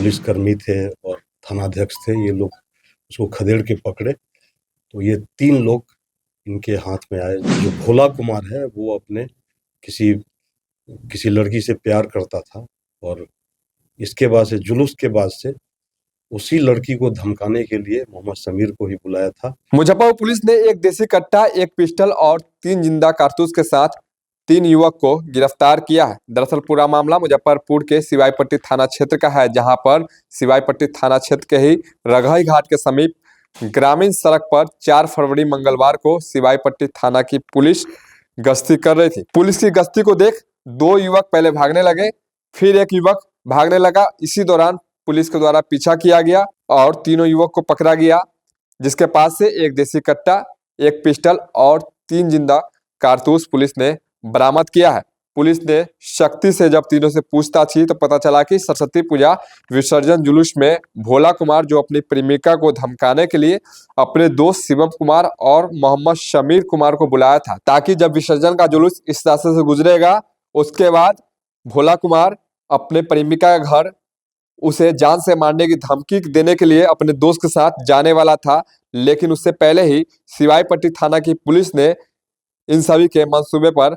पुलिसकर्मी थे और थानाध्यक्ष थे, ये लोग उसको खदेड़ के पकड़े। तो ये 3 लोग इनके हाथ में आए। जो भोला कुमार है वो अपने किसी लड़की से प्यार करता था और इसके बाद से जुलूस के बाद से उसी लड़की को धमकाने के लिए मोहम्मद समीर को ही बुलाया था। मुजफ्फरपुर पुलिस ने एक देसी कट्टा, एक पिस्टल और 3 जिंदा कारतूस के साथ 3 युवक को गिरफ्तार किया है। दरअसल पूरा मामला मुजफ्फरपुर के सिवाईपट्टी थाना क्षेत्र का है, जहां पर सिवाईपट्टी थाना क्षेत्र के ही रघई घाट के समीप ग्रामीण सड़क पर 4 फरवरी मंगलवार को सिवाईपट्टी थाना की पुलिस गश्ती कर रही थी। पुलिस की गश्ती को देख 2 युवक पहले भागने लगे, फिर एक युवक भागने लगा। इसी दौरान पुलिस के द्वारा पीछा किया गया और तीनों युवक को पकड़ा गया, जिसके पास से एक देसी कट्टा, एक पिस्टल और 3 जिंदा कारतूस पुलिस ने बरामद किया है। पुलिस ने शक्ति से जब तीनों से पूछताछ की तो पता चला कि सरस्वती पूजा विसर्जन जुलूस में भोला कुमार, जो अपनी प्रेमिका को धमकाने के लिए अपने दोस्त शिवम कुमार और मोहम्मद शमीर कुमार को बुलाया था, ताकि जब विसर्जन का जुलूस इस रास्ते से गुजरेगा उसके बाद भोला कुमार अपने प्रेमिका का घर उसे जान से मारने की धमकी देने के लिए अपने दोस्त के साथ जाने वाला था। लेकिन उससे पहले ही सिवाईपट्टी थाना की पुलिस ने इन सभी के मंसूबे पर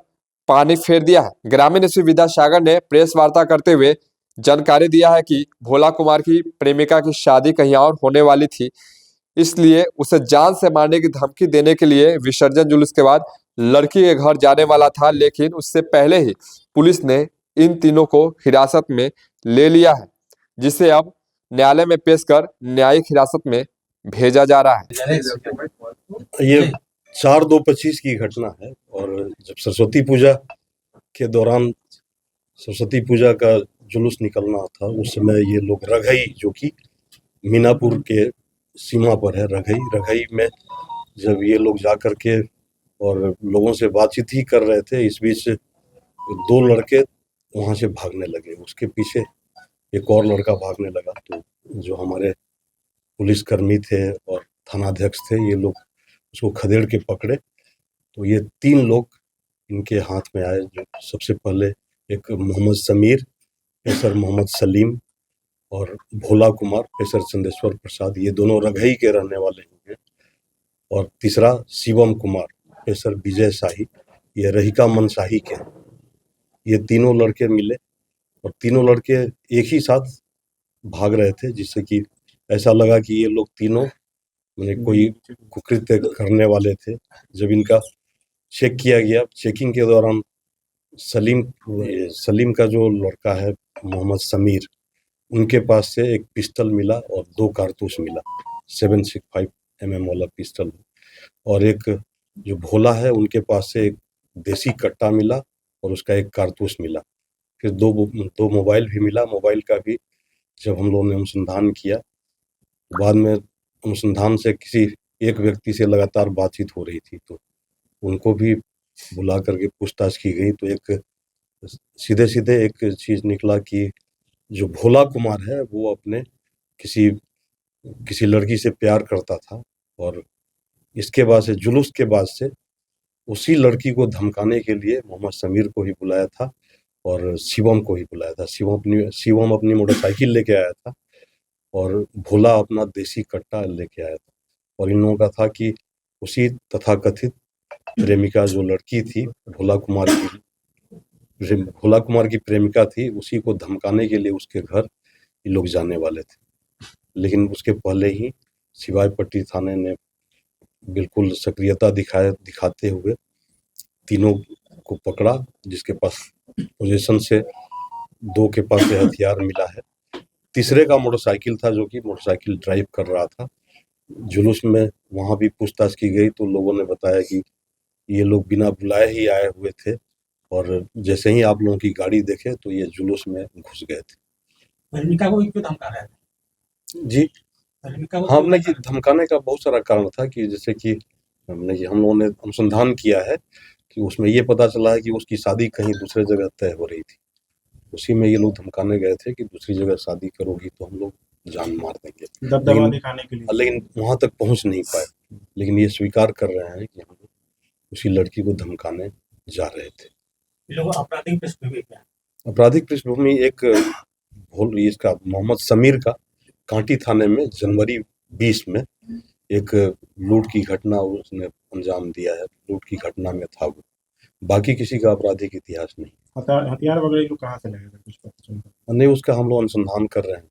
पानी फेर दिया है। ग्रामीण एसपी विद्यासागर ने प्रेस वार्ता करते हुए जानकारी दिया है कि भोला कुमार की प्रेमिका की शादी कहीं और होने वाली थी, इसलिए उसे जान से मारने की धमकी देने के लिए विसर्जन जुलूस के बाद लड़की के घर जाने वाला था। लेकिन उससे पहले ही पुलिस ने इन तीनों को हिरासत में ले लिया है, जिसे अब न्यायालय में पेश कर न्यायिक हिरासत में भेजा जा रहा है। ये 4/2/25 की घटना है और जब सरस्वती पूजा के दौरान सरस्वती पूजा का जुलूस निकलना था, उस समय ये लोग रघई, जो कि मीनापुर के सीमा पर है, रघई में जब ये लोग जा कर के और लोगों से बातचीत ही कर रहे थे, इस बीच 2 लड़के वहाँ से भागने लगे। उसके पीछे एक और लड़का भागने लगा। तो जो हमारे पुलिसकर्मी थे और थानाध्यक्ष थे, ये लोग उसको खदेड़ के पकड़े। तो ये 3 लोग इनके हाथ में आए। जो सबसे पहले एक मोहम्मद समीर, पेशर मोहम्मद सलीम और भोला कुमार, पेशर चंदेश्वर प्रसाद, ये दोनों रघई के रहने वाले होंगे। और तीसरा शिवम कुमार, पेशर विजय शाही, ये रहिका मनशाही के। ये तीनों लड़के मिले और तीनों लड़के एक ही साथ भाग रहे थे, जिससे कि ऐसा लगा कि ये लोग तीनों कोई कुकृत्य करने वाले थे। जब इनका चेक किया गया, चेकिंग के दौरान सलीम का जो लड़का है मोहम्मद समीर, उनके पास से एक पिस्टल मिला और 2 कारतूस मिला, 765 mm वाला पिस्टल। और एक जो भोला है, उनके पास से एक देसी कट्टा मिला और उसका एक कारतूस मिला। फिर 2 मोबाइल भी मिला। मोबाइल का भी जब हम लोगों ने अनुसंधान किया, बाद में अनुसंधान से किसी एक व्यक्ति से लगातार बातचीत हो रही थी, तो उनको भी बुला करके पूछताछ की गई। तो एक सीधे एक चीज़ निकला कि जो भोला कुमार है वो अपने किसी लड़की से प्यार करता था और इसके बाद से जुलूस के बाद से उसी लड़की को धमकाने के लिए मोहम्मद समीर को ही बुलाया था और शिवम को ही बुलाया था। शिवम अपनी मोटरसाइकिल लेके आया था और भोला अपना देसी कट्टा लेके आया था। और इन लोगों का था कि उसी तथाकथित प्रेमिका, जो लड़की थी भोला कुमार की प्रेमिका थी, उसी को धमकाने के लिए उसके घर ये लोग जाने वाले थे। लेकिन उसके पहले ही सिवाईपट्टी थाने ने बिल्कुल सक्रियता दिखाते हुए तीनों को पकड़ा, जिसके पास पोजीशन से 2 के पास से हथियार मिला है। तीसरे का मोटरसाइकिल था, जो कि मोटरसाइकिल ड्राइव कर रहा था। जुलूस में वहाँ भी पूछताछ की गई तो लोगों ने बताया कि ये लोग बिना बुलाए ही आए हुए थे और जैसे ही आप लोगों की गाड़ी देखे तो ये जुलूस में घुस गए थे। प्रेमिका को क्यों धमका रहा है? जी हाँ, हमने कि धमकाने का बहुत सारा कारण था कि जैसे कि हम लोगों ने अनुसंधान किया है कि उसमें ये पता चला है कि उसकी शादी कहीं दूसरे जगह तय हो रही थी। उसी में ये लोग धमकाने गए थे कि दूसरी जगह शादी करोगी तो हम लोग जान मार देंगे, दबदबा दिखाने के लिए। लेकिन वहां तक पहुंच नहीं पाए। लेकिन ये स्वीकार कर रहे हैं कि हम उसी लड़की को धमकाने जा रहे थे। आपराधिक पृष्ठभूमि क्या है? आपराधिक पृष्ठभूमि एक इसका मोहम्मद समीर का कांटी थाने में जनवरी 20 में एक लूट की घटना उसने अंजाम दिया है। लूट की घटना में था वो, बाकी किसी का आपराधिक इतिहास नहीं। हथियार वगैरह लोग कहाँ से लगे थे, कुछ पता चला? नहीं, उसका हम लोग अनुसंधान कर रहे हैं।